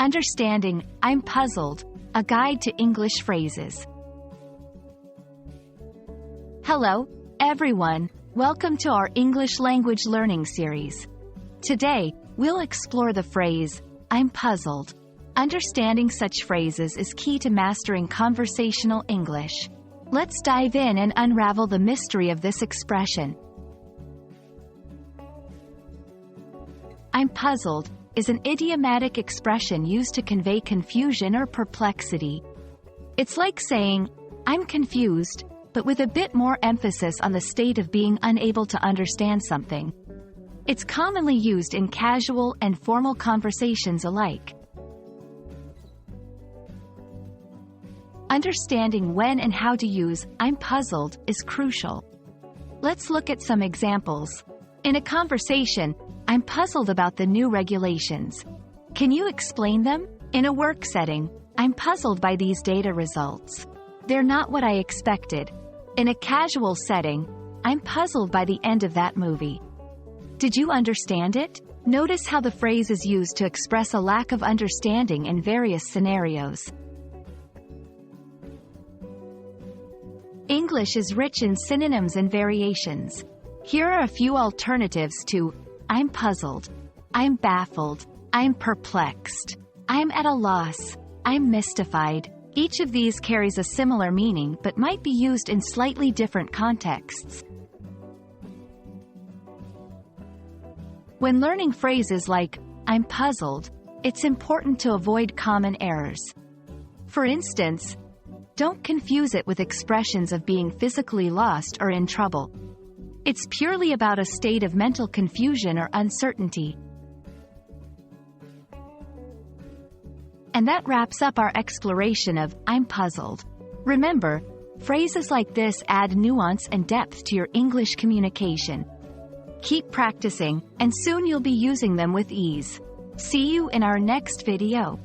Understanding, I'm puzzled, a guide to English phrases. Hello, everyone. Welcome to our English language learning series. Today, we'll explore the phrase, I'm puzzled. Understanding such phrases is key to mastering conversational English. Let's dive in and unravel the mystery of this expression. I'm puzzled is an idiomatic expression used to convey confusion or perplexity. It's like saying, I'm confused, but with a bit more emphasis on the state of being unable to understand something. It's commonly used in casual and formal conversations alike. Understanding when and how to use I'm puzzled is crucial. Let's look at some examples. In a conversation, I'm puzzled about the new regulations. Can you explain them? In a work setting, I'm puzzled by these data results. They're not what I expected. In a casual setting, I'm puzzled by the end of that movie. Did you understand it? Notice how the phrase is used to express a lack of understanding in various scenarios. English is rich in synonyms and variations. Here are a few alternatives to I'm puzzled, I'm baffled, I'm perplexed, I'm at a loss, I'm mystified. Each of these carries a similar meaning but might be used in slightly different contexts. When learning phrases like, I'm puzzled, it's important to avoid common errors. For instance, don't confuse it with expressions of being physically lost or in trouble. It's purely about a state of mental confusion or uncertainty. And that wraps up our exploration of I'm puzzled. Remember, phrases like this add nuance and depth to your English communication. Keep practicing, and soon you'll be using them with ease. See you in our next video.